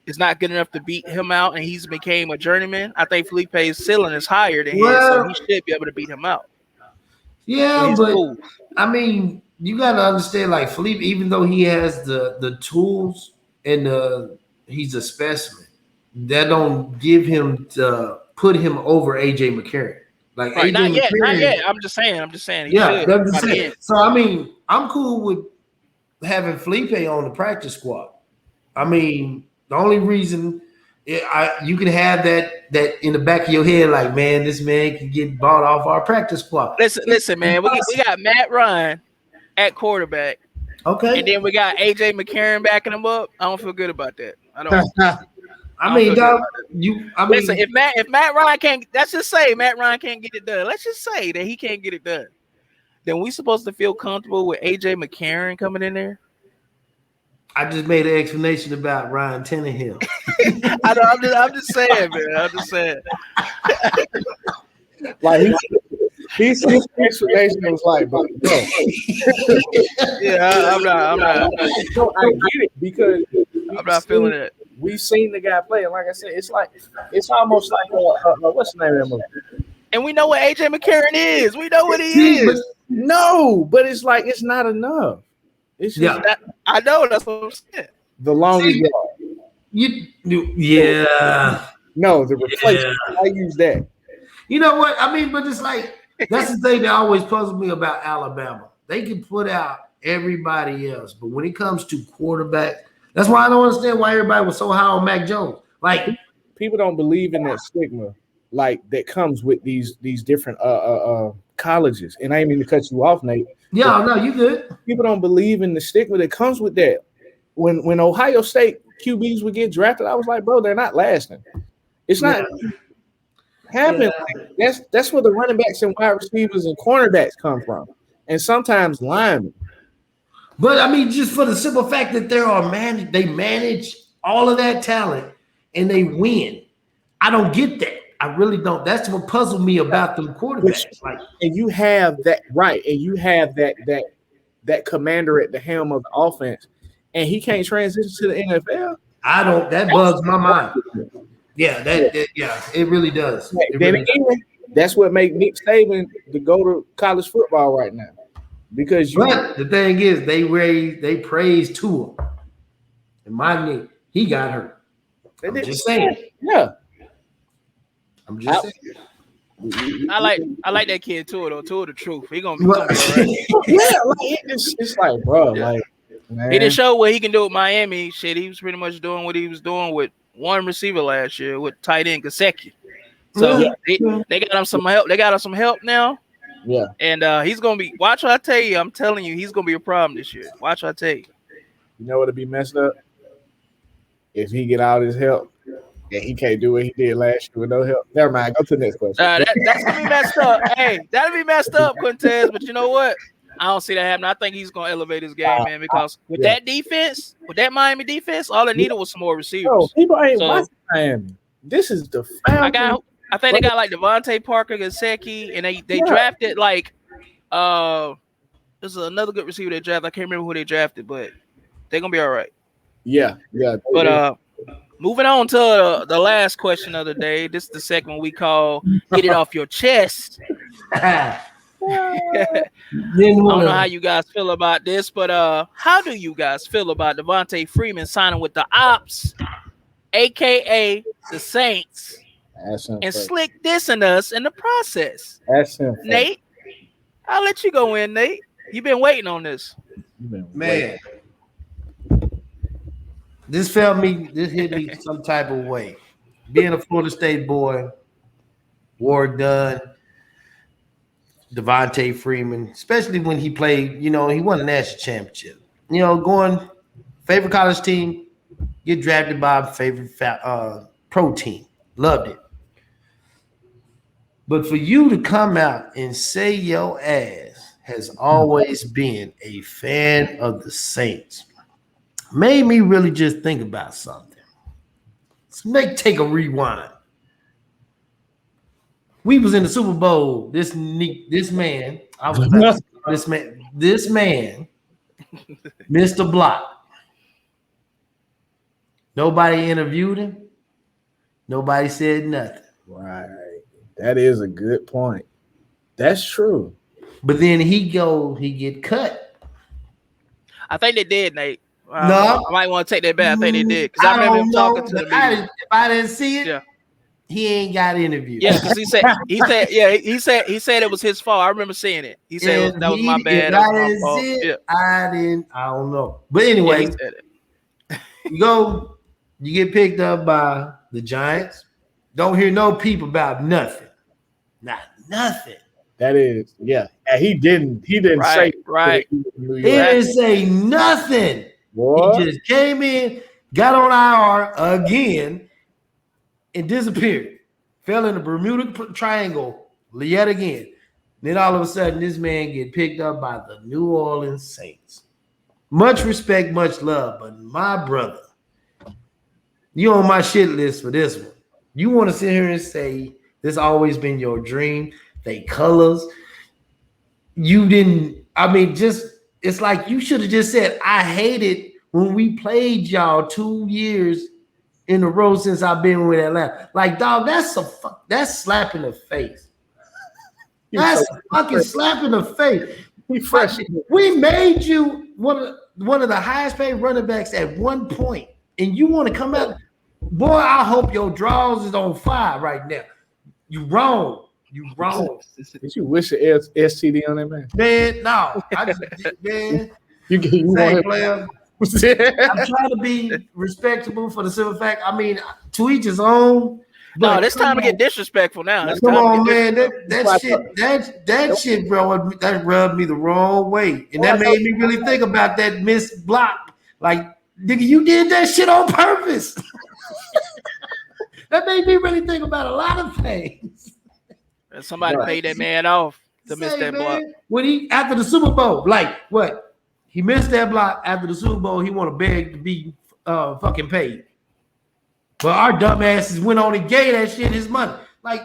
is not good enough to beat him out, and he's became a journeyman. I think Felipe's ceiling is higher than his, so he should be able to beat him out. Yeah, but cool. I mean, you got to understand, like Felipe, even though he has the tools and he's a specimen, that don't give him to put him over AJ McCarron. Like right, not yet. I'm just saying. So I mean, I'm cool with having Felipe on the practice squad. I mean, the only reason you can have that in the back of your head, like, man, this man can get bought off our practice squad. Listen, man, we got Matt Ryan at quarterback. Okay. And then we got AJ McCarron backing him up. I don't feel good about that. Listen, if Matt Ryan can't, let's just say Matt Ryan can't get it done. Let's just say that he can't get it done. Then we supposed to feel comfortable with AJ McCarron coming in there? I just made an explanation about Ryan Tannehill. I know, I'm just saying, man. I'm just saying. Like his explanation was like, bro. Yeah, I'm not. No, I get it because I'm not feeling it. We've seen the guy play, and like I said, it's almost like what's the name of that movie? And we know what AJ McCarron is. We know what he is. No, but it's like it's not enough. It's just I know that's what I'm saying. the longest yard. Yeah. No, the replacement. I use that. You know what? I mean, but it's like that's the thing that always puzzles me about Alabama. They can put out everybody else, but when it comes to quarterback, that's why I don't understand why everybody was so high on Mac Jones. Like People don't believe in that stigma, like that comes with these different colleges. And I ain't mean to cut you off, Nate. Yeah, no, you good. People don't believe in the stigma that comes with that. When Ohio State QBs would get drafted, I was like, bro, they're not lasting. It's not happening. Yeah. That's where the running backs and wide receivers and cornerbacks come from, and sometimes linemen. But I mean, just for the simple fact that they manage all of that talent and they win. I don't get that. I really don't. That's what puzzled me about them quarterbacks. Like, and you have that right, and you have that commander at the helm of the offense, and he can't transition to the NFL. I don't. That bugs my mind. Yeah, it really does. That's what makes Nick Saban to go to college football right now, because but the thing is, they praise Tua, and my Nick, he got hurt. I'm just saying. Yeah. I'm just saying. I like that kid Tua though. Tua the truth. He gonna be all right. Yeah, like it's like, bro, like man. He didn't show what he can do with Miami. Shit, he was pretty much doing what he was doing with one receiver last year with tight end Gesicki. So they got him some help. They got him some help now. Yeah. And he's gonna be. Watch what I tell you. I'm telling you, he's gonna be a problem this year. Watch what I tell you. You know what'd be messed up? If he get all his help and he can't do what he did last year with no help. Never mind. Go to the next question. That's gonna be messed up. Hey, that'll be messed up, Quintez. But you know what? I don't see that happening. I think he's gonna elevate his game, man. Because with that defense, with that Miami defense, all they needed was some more receivers. Bro, people ain't watching Miami. This is the Falcons. I think they got like Devontae Parker, Gesicki, and they drafted like there's another good receiver they drafted. I can't remember who they drafted, but they're gonna be all right. Yeah. But moving on to the last question of the day. This is the segment we call "Get It Off Your Chest." I don't know how you guys feel about this, but how do you guys feel about Devontae Freeman signing with the Ops, aka the Saints, and slick dissing us in the process? Nate, I'll let you go in, Nate. You've been waiting on this. Man. This hit me some type of way. Being a Florida State boy, Ward Dunn, Devontae Freeman, especially when he played, he won a national championship. Going favorite college team, get drafted by a favorite pro team. Loved it. But for you to come out and say your ass has always been a fan of the Saints made me really just think about something. Let's take a rewind. We was in the Super Bowl. This man missed a block. Nobody interviewed him. Nobody said nothing. Right. That is a good point. That's true. But then he get cut. I think they did, Nate. No, I might want to take that back. I think they did because I remember him talking to the media. If I didn't see it, he ain't got interviewed. Yeah, because he said it was his fault. I remember seeing it. He said that was my bad. I don't know. But anyway, you get picked up by the Giants. Don't hear no peep about nothing. Not nothing. That is, yeah. He didn't say right. He didn't say nothing. What? He just came in, got on IR again, and disappeared. Fell in the Bermuda Triangle yet again. Then all of a sudden, this man get picked up by the New Orleans Saints. Much respect, much love, but my brother, you on my shit list for this one. You want to sit here and say this always been your dream? They colors. You didn't. I mean, it's like you should have just said, I hate it when we played y'all 2 years in a row since I've been with Atlanta. Like, dog, that's slap in the face. That's a fucking slap in the face. He fresh. We made you one of the highest paid running backs at one point, and you want to come out. Boy, I hope your draws is on fire right now. You wrong. You wrong. Did you wish the STD on that man? Man, no. I just, man. You Same player. I'm trying to be respectable for the simple fact. I mean, to each his own. No, it's time to get disrespectful now. Come on, man. That shit, bro, that rubbed me the wrong way. And that made me really think about that missed block. Like, nigga, you did that shit on purpose. That made me really think about a lot of things. And somebody paid that man off to miss that block. When he, after the Super Bowl, like, what? He missed that block after the Super Bowl. He want to beg to be fucking paid. But our dumbasses went on and gave that shit his money. Like,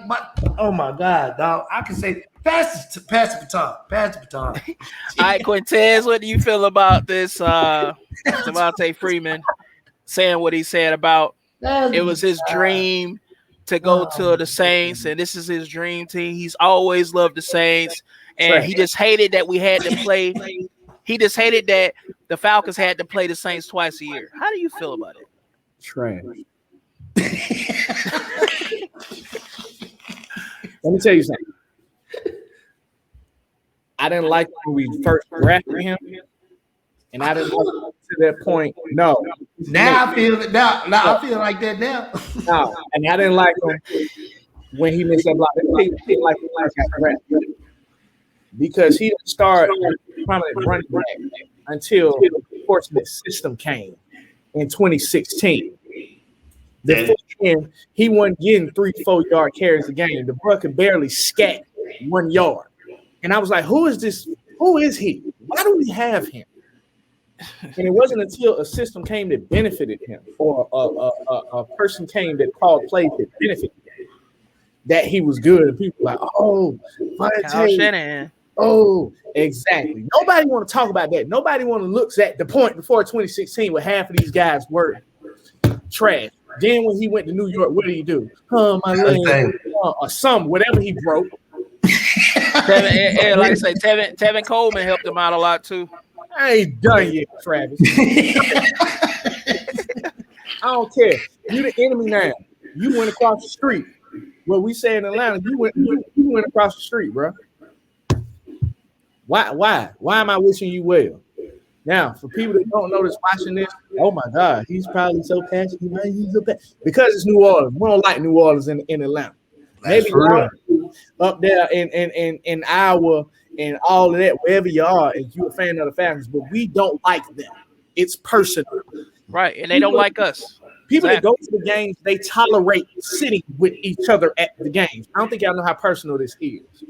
oh my God, dog. I can say, pass the baton. Pass the baton. All right, Quintez, what do you feel about this Devontae Freeman saying what he said about it was his dream to go to the Saints, and this is his dream team. He's always loved the Saints, and he just hated that we had to play. He just hated that the Falcons had to play the Saints twice a year. How do you feel about it? Trash. Let me tell you something. I didn't like when we first drafted him, and I didn't like him to that point. No. Now I feel it. Now I feel like that now. No, and I didn't like him when he missed that block. I didn't like him got drafted because he didn't start prominent running back until the enforcement system came in 2016. The first year, he wasn't getting 3-4 yard carries a game. The bro could barely scat 1 yard. And I was like, who is this? Who is he? Why do we have him? And it wasn't until a system came that benefited him, or a person came that called plays that benefited him, that he was good. And people were like, oh, Shanahan. Oh, exactly. Nobody want to talk about that. Nobody want to look at the point before 2016 where half of these guys were trash. Then when he went to New York, what did he do? My leg, or whatever he broke. Like I say, Tevin Coleman helped him out a lot too. I ain't done yet, Travis. I don't care. You the enemy now. You went across the street. What we say in Atlanta, you went across the street, bro. Why am I wishing you well? Now, for people that don't know that's watching this, oh my God, he's probably so passionate. He's so passionate. Because it's New Orleans. We don't like New Orleans in Atlanta. Maybe up there in Iowa and all of that, wherever you are, if you're a fan of the Falcons, but we don't like them. It's personal. Right, and they don't like us. People that go to the games, they tolerate sitting with each other at the games. I don't think y'all know how personal this is.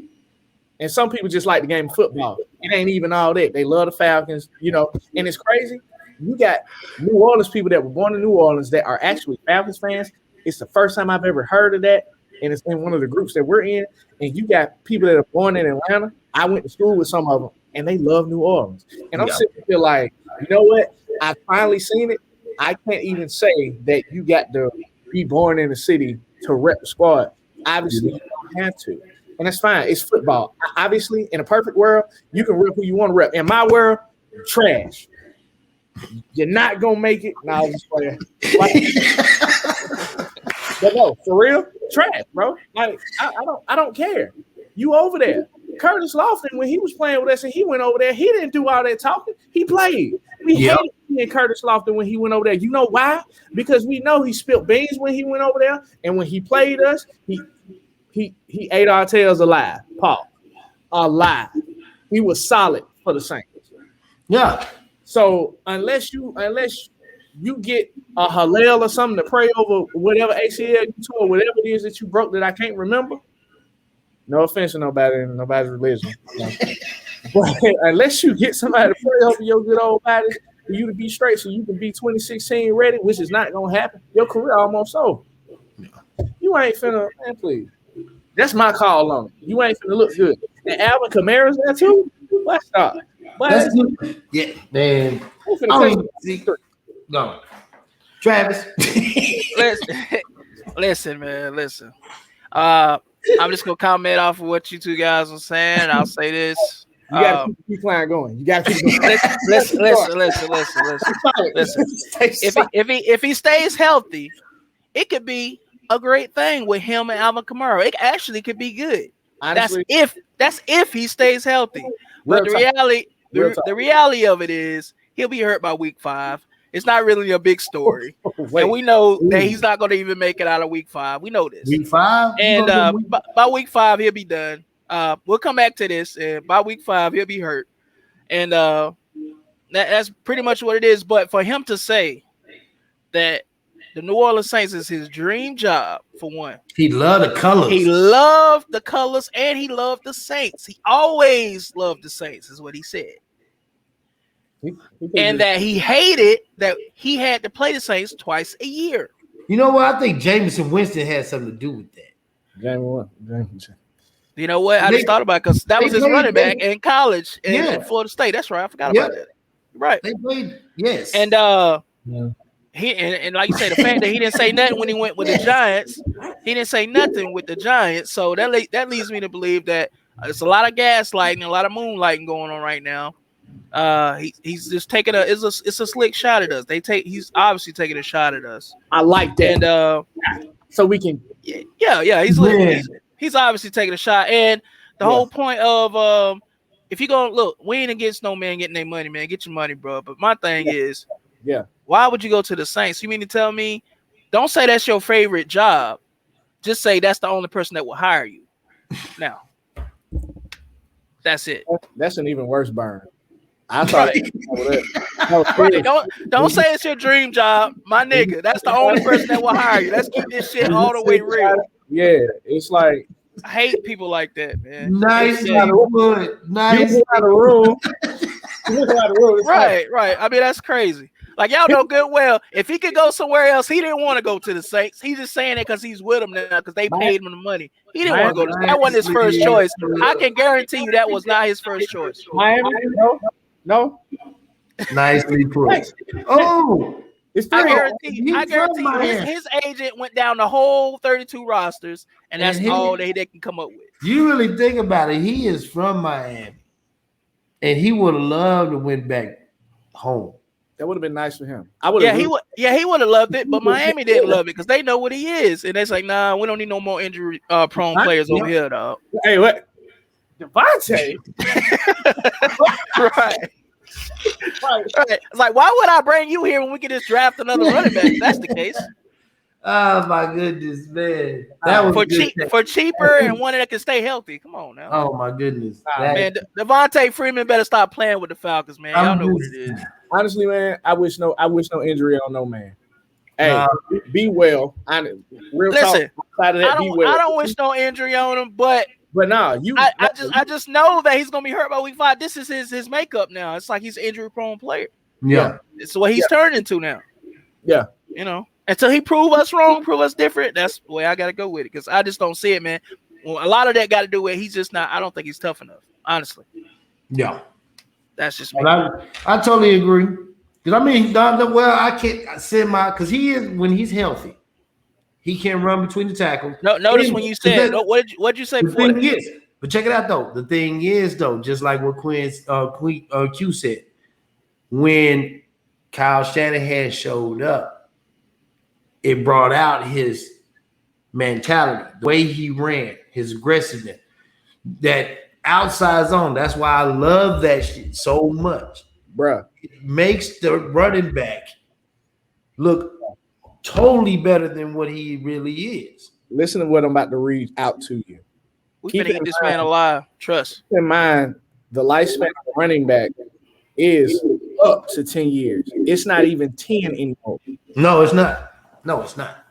And some people just like the game of football. It ain't even all that. They love the Falcons, and it's crazy. You got New Orleans people that were born in New Orleans that are actually Falcons fans. It's the first time I've ever heard of that. And it's in one of the groups that we're in. And you got people that are born in Atlanta. I went to school with some of them, and they love New Orleans. And I'm sitting here like, you know what? I finally seen it. I can't even say that you got to be born in the city to rep the squad. Obviously, you don't have to. And that's fine. It's football. Obviously, in a perfect world, you can rep who you want to rep. In my world, trash. You're not going to make it. No, I was just playing. But no, for real, trash, bro. Like, I don't care. You over there. Curtis Lofton, when he was playing with us and he went over there, he didn't do all that talking. He played. We hated seeing Curtis Lofton when he went over there. You know why? Because we know he spilled beans when he went over there. And when he played us, he ate our tails alive. Paul. Alive. He was solid for the Saints. Yeah. So unless you get a Hallel or something to pray over whatever ACL you tore, whatever it is that you broke that I can't remember. No offense to nobody in nobody's religion. But unless you get somebody to pray over your good old body for you to be straight so you can be 2016 ready, which is not going to happen, your career almost over. You ain't finna, man, please. That's my call on it. You ain't finna look good. And Alvin Kamara's there too? Let's stop. Yeah, man. No. Travis. Listen, man. Listen. I'm just gonna comment off of what you two guys are saying. I'll say this. You got to keep line going. You got to keep going. Listen. If he stays healthy, it could be a great thing with him and Alvin Kamara. It actually could be good. Honestly, that's if he stays healthy. But the reality of it is he'll be hurt by week 5. It's not really a big story. And we know that he's not going to even make it out of week 5. We know this. Week 5? And by week 5, he'll be done. We'll come back to this. And by week 5, he'll be hurt. And that's pretty much what it is. But for him to say that the New Orleans Saints is his dream job, for one. He loved the colors. He loved the colors, and he loved the Saints. He always loved the Saints, is what he said. And that he hated that he had to play the Saints twice a year. You know what? I think Jameson Winston had something to do with that. You know what? I just thought about it because that was his running back in college in Florida State. That's right. I forgot about that. Right. They played, yes. And he and like you say, the fact that he didn't say nothing when he went with the Giants, he didn't say nothing with the Giants. So that leads me to believe that there's a lot of gaslighting, a lot of moonlighting going on right now. He's just taking it's a slick shot at us. He's obviously taking a shot at us. I like that. And so we can he's obviously taking a shot. And the whole point of if you go look, we ain't against no man getting their money, man. Get your money, bro. But my thing is, why would you go to the Saints? You mean to tell me, don't say that's your favorite job. Just say that's the only person that will hire you. Now, that's it. That's an even worse burn. I thought don't say it's your dream job, my nigga. That's the only person that will hire you. Let's keep this shit all the way real. Yeah, it's like I hate people like that, man. Nice. Right. I mean, that's crazy. Like, y'all know good well, if he could go somewhere else, he didn't want to go to the Saints. He's just saying it because he's with them now because they paid him the money. He didn't want to go to that wasn't his first choice. I can guarantee you that was not his first choice. Miami? No. Nicely put. Oh, I guarantee you his agent went down the whole 32 rosters, and that's all they can come up with. You really think about it, he is from Miami, and he would have loved to went back home. That would have been nice for him. He would have loved it, but Miami didn't love it because they know what he is, and it's like, nah, we don't need no more injury prone players over here, dog. Hey, what? Devontae? Right. It's like, why would I bring you here when we can just draft another running back? If that's the case. Oh my goodness, man! That was for cheaper and one that can stay healthy. Come on now. Oh my goodness, man! Devontae Freeman better stop playing with the Falcons, man. Y'all know what it is. Honestly, man, I wish no injury on no man. Hey, be well. Listen, I don't wish no injury on him, but I just know that he's gonna be hurt by week 5. This is his makeup now. It's like he's an injury prone player. Yeah, it's what he's turned into now. Yeah, you know. Until he prove us wrong, prove us different, that's the way I got to go with it because I just don't see it, man. Well, a lot of that got to do with he's just not. I don't think he's tough enough, honestly. Yeah, that's just me. I totally agree. Because I mean, I can't say because he is when he's healthy, he can run between the tackles. No, notice when you said what'd you say before? But check it out though. The thing is though, just like what Q said, when Kyle Shanahan showed up. It brought out his mentality, the way he ran, his aggressiveness, that outside zone. That's why I love that shit so much. Bruh. It makes the running back look totally better than what he really is. Listen to what I'm about to read out to you. We're going to get this man alive. Trust. Keep in mind, the lifespan of a running back is up to 10 years. It's not even 10 anymore. No, it's not. No, it's not.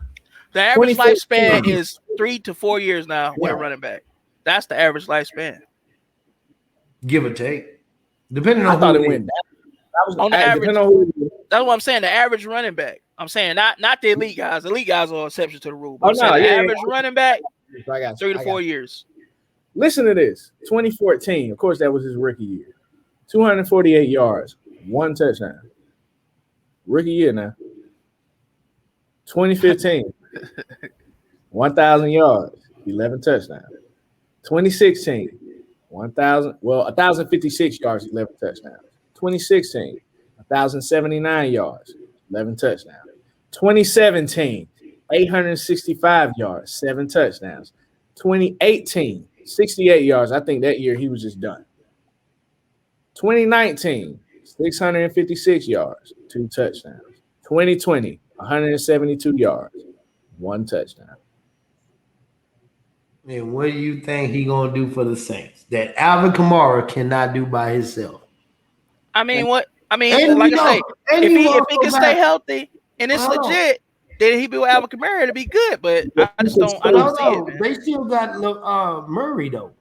The average lifespan is 3 to 4 years now with a running back. That's the average lifespan. Give or take. Depending on how it went down. On the average. That's what I'm saying. The average running back. I'm saying not the elite guys. The elite guys are exception to the rule. But average running back, 3 to 4 years. Listen to this. 2014. Of course, that was his rookie year. 248 yards, 1 touchdown. Rookie year now. 2015, 1,000 yards, 11 touchdowns. 2016, 1,056 yards, 11 touchdowns. 2016, 1,079 yards, 11 touchdowns. 2017, 865 yards, 7 touchdowns. 2018, 68 yards. I think that year he was just done. 2019, 656 yards, 2 touchdowns. 2020, 172 yards, 1 touchdown. And what do you think he gonna do for the Saints that Alvin Kamara cannot do by himself? I mean, what? I mean, And like you I know, say, and if you he also can stay got healthy and it's hold on. legit, then he be with Alvin Kamara to be good. But I just But don't. I But don't hold see it, on, man. they still got Murray though.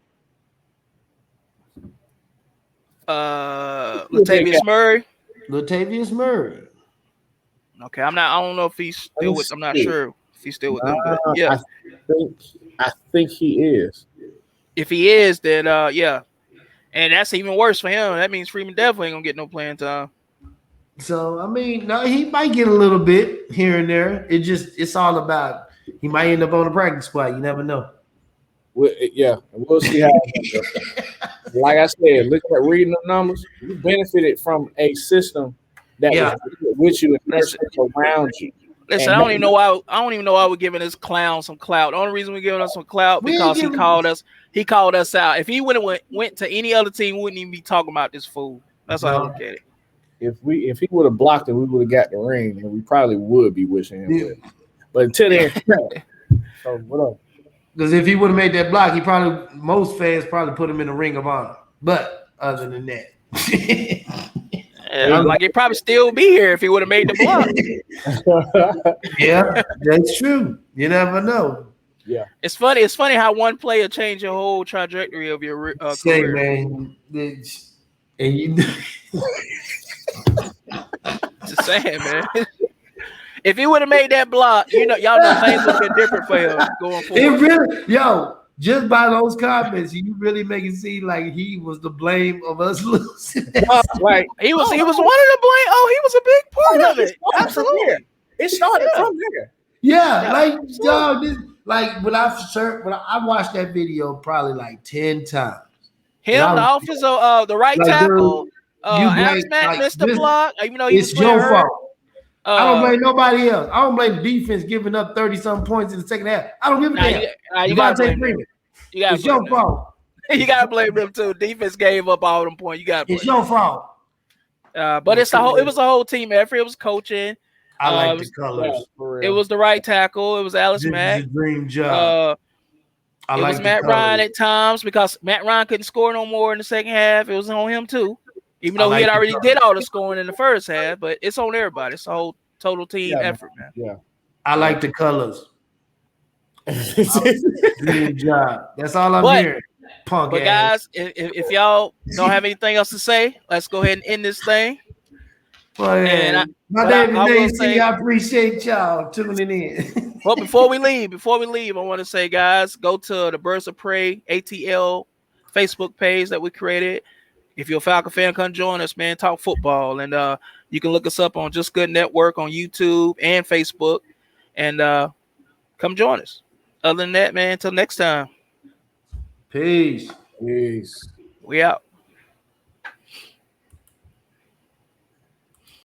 Latavius Murray. Latavius Murray. Okay, I'm not. I don't know if he's still with. I'm not sure if he's still with them. But yeah, I think he is. if he is, then yeah, and that's even worse for him. That means Freeman definitely ain't gonna get no playing time. So I mean, no, he might get a little bit here and there. It's all about he might end up on the practice squad. You never know. We'll see how. Like I said, looking at reading the numbers, you benefited from a system that Yeah. was with you and persons around you. Listen, I don't even know why. I don't even know why we're giving this clown some clout. The only reason we're giving us some clout We ain't because he giving- called us. He called us out. If he would have went to any other team, we wouldn't even be talking about this fool. That's how I look at it. If he would have blocked it, we would have got the ring, and we probably would be wishing him well. But until then, so what up? Because if he would have made that block, most fans probably put him in the Ring of Honor. But other than that, Yeah, like he'd probably still be here if he would have made the block. yeah, that's true. You never know. Yeah, It's funny. It's funny how one player changed your whole trajectory of your Say, career. man, and you. Just saying, man. If he would have made that block, y'all know things would have been different for him going forward. It really, just by those comments, you really make it seem like he was the blame of us losing. like he was one of the blame. Oh, he was a big part of it. Absolutely. It started from there. Yeah, like dog, when I watched that video probably like 10 times. Him, the offensive, the right tackle, Alex Mack missed the block. Even though he was it's your hurt. fault. I don't blame nobody else. I don't blame the defense giving up 30-something points in the second half. I don't give a damn. You gotta blame them. It's your fault. You gotta blame them too. Defense gave up all them points. You gotta blame It's your fault. But it was a whole team effort. It was coaching. I like the colors. It was the right tackle. It was Alex Mack. This is a dream job. It was Matt Ryan at times because Matt Ryan couldn't score no more in the second half. It was on him too. Even though he had already did all the scoring in the first half, but it's on everybody. It's a whole total team effort, man. Yeah. I like the colors. Dream job. That's all I'm hearing. Punk but ass. guys, if y'all don't have anything else to say, let's go ahead and end this thing. Well, I appreciate y'all tuning in. Well, before we leave, I want to say, guys, go to the Birds of Prey ATL Facebook page that we created. If you're a Falcon fan, come join us, man. Talk football, and you can look us up on Just Good Network on YouTube and Facebook, and come join us. Other than that, man, until next time. Peace. Peace. We out.